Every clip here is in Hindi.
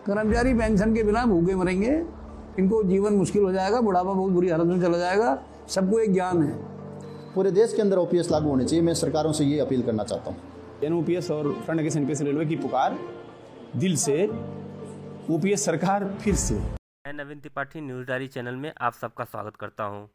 कर्मचारी पेंशन के बिना भूखे मरेंगे, इनको जीवन मुश्किल हो जाएगा, बुढ़ापा बहुत बुरी हालत में चला जाएगा। सबको एक ज्ञान है। पूरे देश के अंदर ओपीएस लागू होने चाहिए। मैं सरकारों से ये अपील करना चाहता हूँ। एनओपीएस और फ्रंट अगेंस्ट एनपीएस रेलवे की पुकार दिल से, ओपीएस सरकार फिर से। मैं नवीन त्रिपाठी न्यूज़ डायरी चैनल में आप सबका स्वागत करता हूं।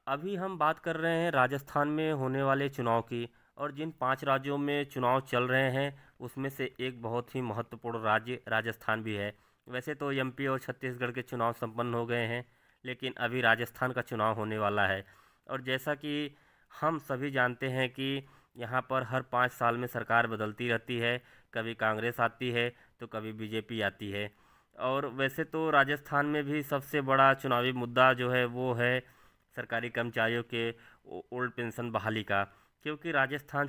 अभी हम बात कर रहे हैं राजस्थान में होने वाले चुनाव की, और जिन 5 राज्यों में चुनाव चल रहे हैं उसमें से एक बहुत ही महत्वपूर्ण राज्य राजस्थान भी है। वैसे तो एमपी और छत्तीसगढ़ के चुनाव संपन्न हो गए हैं, लेकिन अभी राजस्थान का चुनाव होने वाला है। और जैसा कि हम सभी जानते हैं कि यहाँ पर हर 5 साल में सरकार बदलती रहती है, कभी कांग्रेस आती है तो कभी बीजेपी आती है। और वैसे तो राजस्थान में भी सबसे बड़ा चुनावी मुद्दा जो है वो है सरकारी कर्मचारियों के ओल्ड पेंशन बहाली का, क्योंकि राजस्थान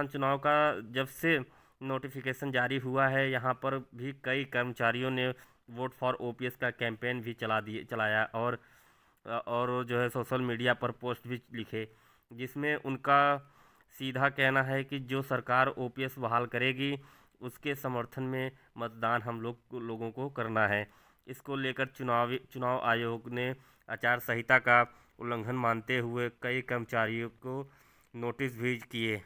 चुनाव का जब से नोटिफिकेशन जारी हुआ है, यहाँ पर भी कई कर्मचारियों ने वोट फॉर ओपीएस का कैंपेन भी चलाया और जो है सोशल मीडिया पर पोस्ट भी लिखे, जिसमें उनका सीधा कहना है कि जो सरकार ओपीएस बहाल करेगी उसके समर्थन में मतदान हम लोगों को करना है। इसको लेकर चुनाव आयोग ने आचार संहिता का उल्लंघन मानते हुए कई कर्मचारियों को नोटिस भी किए।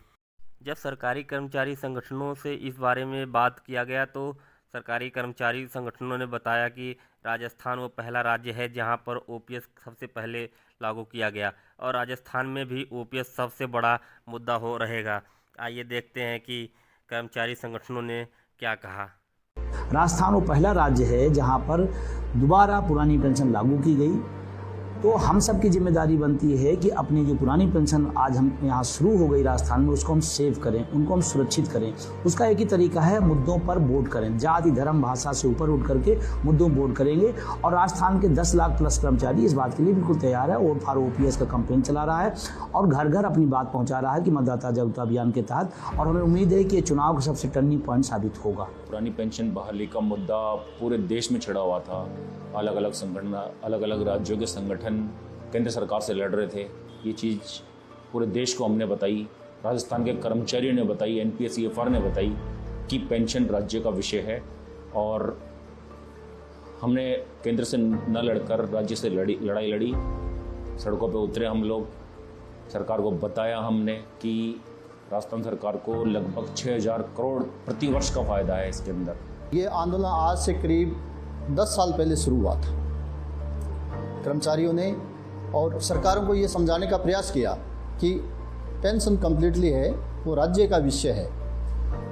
जब सरकारी कर्मचारी संगठनों से इस बारे में बात किया गया तो सरकारी कर्मचारी संगठनों ने बताया कि राजस्थान वो पहला राज्य है जहां पर ओपीएस सबसे पहले लागू किया गया, और राजस्थान में भी ओपीएस सबसे बड़ा मुद्दा हो रहेगा। आइए देखते हैं कि कर्मचारी संगठनों ने क्या कहा। राजस्थान वो पहला राज्य है जहां पर दोबारा पुरानी पेंशन लागू की गई, तो हम सब की जिम्मेदारी बनती है कि अपनी जो पुरानी पेंशन आज हम यहाँ शुरू हो गई राजस्थान में, उसको हम सेव करें, उनको हम सुरक्षित करें। उसका एक ही तरीका है, मुद्दों पर वोट करें। जाति धर्म भाषा से ऊपर उठ करके मुद्दों वोट करेंगे। और राजस्थान के 10 लाख प्लस कर्मचारी इस बात के लिए बिल्कुल तैयार है। वोट फॉर ओपीएस का कैंपेन चला रहा है और घर घर अपनी बात पहुँचा रहा है कि मतदाता जागरूकता अभियान के तहत, और हमें उम्मीद है कि ये चुनाव का सबसे टर्निंग पॉइंट साबित होगा। पुरानी पेंशन बहाली का मुद्दा पूरे देश में छिड़ा हुआ था। अलग अलग संगठन, अलग अलग राज्यों के संगठन केंद्र सरकार से लड़ रहे थे। ये चीज़ पूरे देश को हमने बताई, राजस्थान के कर्मचारियों ने बताई, एनपीएस ईएफआर ने बताई कि पेंशन राज्य का विषय है, और हमने केंद्र से न लड़कर राज्य से लड़ाई लड़ी। सड़कों पे उतरे हम लोग, सरकार को बताया हमने कि राजस्थान सरकार को लगभग 6000 करोड़ प्रति वर्ष का फ़ायदा है इसके अंदर। ये आंदोलन आज से करीब 10 साल पहले शुरू हुआ था। कर्मचारियों ने और सरकारों को ये समझाने का प्रयास किया कि पेंशन कम्प्लीटली है वो राज्य का विषय है,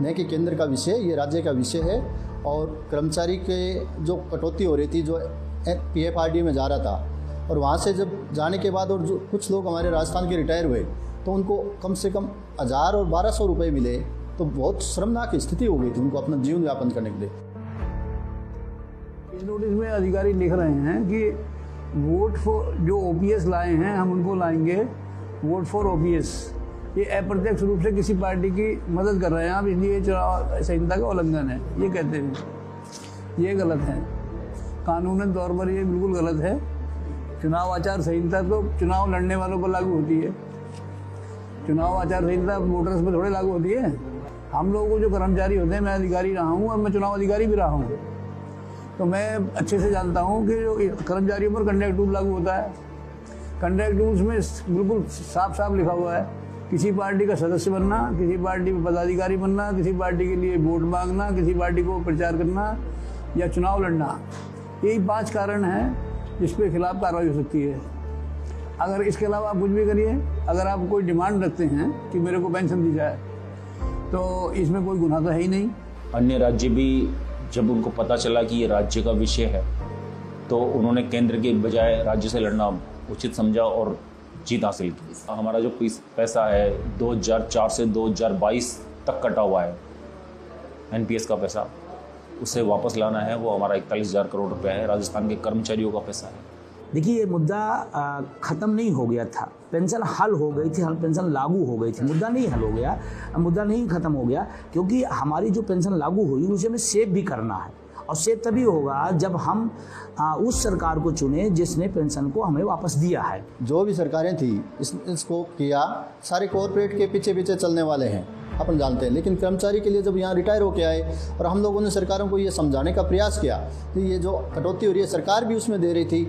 न कि केंद्र का विषय, ये राज्य का विषय है। और कर्मचारी के जो कटौती हो रही थी, जो पीएफआरडी में जा रहा था, और वहाँ से जब जाने के बाद और जो कुछ लोग हमारे राजस्थान के रिटायर हुए तो उनको कम से कम 1000 और 1200 रुपये मिले, तो बहुत शर्मनाक स्थिति हो गई थी उनको अपना जीवन यापन करने के लिए। इस नोटिस में अधिकारी लिख रहे हैं कि वोट फॉर, जो ओपीएस लाए हैं हम उनको लाएंगे वोट फॉर ओपीएस। ये अप्रत्यक्ष रूप से किसी पार्टी की मदद कर रहे हैं आप, इसलिए चुनाव संहिता का उल्लंघन है, ये कहते हैं। ये गलत है, कानूनन तौर पर ये बिल्कुल गलत है। चुनाव आचार संहिता तो चुनाव लड़ने वालों पर लागू होती है, चुनाव आचार संहिता वोटर्स पर थोड़े लागू होती है। हम लोगों को जो कर्मचारी होते हैं, मैं अधिकारी रहा हूँ और मैं चुनाव अधिकारी भी रहा हूँ, तो मैं अच्छे से जानता हूँ कि जो कर्मचारियों पर कंडक्ट रूल लागू होता है। कंडक्ट रूल्स में बिल्कुल साफ साफ लिखा हुआ है, किसी पार्टी का सदस्य बनना, किसी पार्टी में पदाधिकारी बनना, किसी पार्टी के लिए वोट मांगना, किसी पार्टी को प्रचार करना या चुनाव लड़ना, यही 5 कारण हैं जिसके खिलाफ कार्रवाई हो सकती है। अगर इसके अलावा आप कुछ भी करिए, अगर आप कोई डिमांड रखते हैं कि मेरे को पेंशन दी जाए, तो इसमें कोई गुनाह तो है ही नहीं। अन्य राज्य भी जब उनको पता चला कि ये राज्य का विषय है, तो उन्होंने केंद्र के बजाय राज्य से लड़ना उचित समझा और जीत हासिल की। हमारा जो पैसा है 2004 से 2022 तक कटा हुआ है एनपीएस का पैसा, उसे वापस लाना है। वो हमारा 41,000 करोड़ रुपया है, राजस्थान के कर्मचारियों का पैसा है। देखिए, ये मुद्दा ख़त्म नहीं हो गया था, पेंशन हल हो गई थी, पेंशन लागू हो गई थी, मुद्दा नहीं हल हो गया, मुद्दा नहीं ख़त्म हो गया, क्योंकि हमारी जो पेंशन लागू हुई उसे हमें सेव भी करना है। और सेव तभी होगा जब हम उस सरकार को चुने जिसने पेंशन को हमें वापस दिया है। जो भी सरकारें थी इसको किया, सारे कॉरपोरेट के पीछे पीछे चलने वाले हैं, अपन जानते हैं। लेकिन कर्मचारी के लिए जब यहाँ रिटायर होके आए और हम लोगों ने सरकारों को ये समझाने का प्रयास किया कि ये जो कटौती हो रही है, सरकार भी उसमें दे रही थी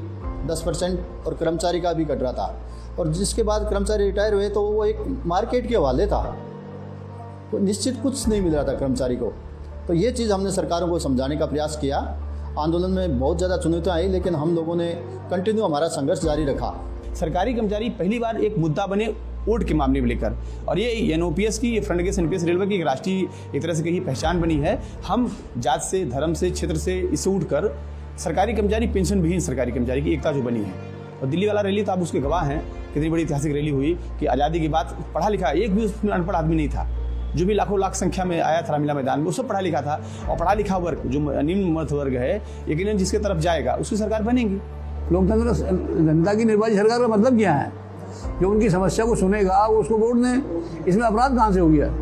10% और कर्मचारी का भी कट रहा था, और जिसके बाद कर्मचारी रिटायर हुए तो वो एक मार्केट के हवाले था, तो निश्चित कुछ नहीं मिल रहा था कर्मचारी को। तो ये चीज़ हमने सरकारों को समझाने का प्रयास किया। आंदोलन में बहुत ज़्यादा चुनौतियाँ आई, लेकिन हम लोगों ने कंटिन्यू हमारा संघर्ष जारी रखा। सरकारी कर्मचारी पहली बार एक मुद्दा बने वोट के मामले में लेकर, और ये एनओपीएस की, ये फ्रंट गेज एनपीएस रेलवे की एक राष्ट्रीय एक तरह से कहीं पहचान बनी है। हम जात से, धर्म से, क्षेत्र से इससे उठकर सरकारी कर्मचारी, पेंशन विहीन सरकारी कर्मचारी की एकता जो बनी है। और दिल्ली वाला रैली तो आप उसके गवाह हैं, कितनी बड़ी ऐतिहासिक रैली हुई कि आज़ादी के बाद पढ़ा लिखा एक भी उसमें अनपढ़ आदमी नहीं था। जो भी लाखों लाख संख्या में आया था रामलीला मैदान में, वो सब पढ़ा लिखा था। और पढ़ा लिखा वर्ग जो निम्न मध्य वर्ग है, यकीनन जिसके तरफ जाएगा उसकी सरकार बनेगी। लोकतंत्र जनता की निर्वाचित सरकार का मतलब क्या है? जो उनकी समस्या को सुनेगा वो उसको वोट दें। इसमें अपराध कहाँ से हो गया?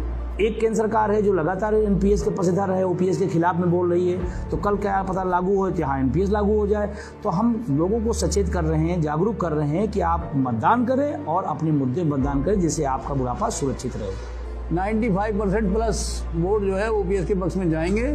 एक केंद्र सरकार है जो लगातार एनपीएस के पक्षधर है, ओपीएस के खिलाफ में बोल रही है, तो कल क्या पता लागू हो, यहाँ एनपीएस लागू हो जाए। तो हम लोगों को सचेत कर रहे हैं, जागरूक कर रहे हैं कि आप मतदान करें और अपने मुद्दे मतदान करें, जिससे आपका बुढ़ापा सुरक्षित रहे। 95% प्लस वोट जो है ओपीएस के पक्ष में जाएंगे।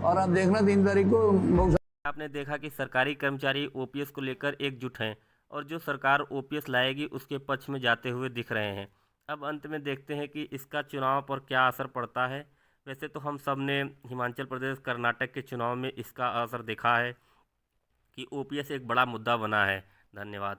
और आप देखना 3 तारीख को बहुत। आपने देखा कि सरकारी कर्मचारी ओपीएस को लेकर एकजुट हैं और जो सरकार ओपीएस लाएगी उसके पक्ष में जाते हुए दिख रहे हैं। अब अंत में देखते हैं कि इसका चुनाव पर क्या असर पड़ता है। वैसे तो हम सब ने हिमाचल प्रदेश, कर्नाटक के चुनाव में इसका असर देखा है कि ओपीएस एक बड़ा मुद्दा बना है। धन्यवाद।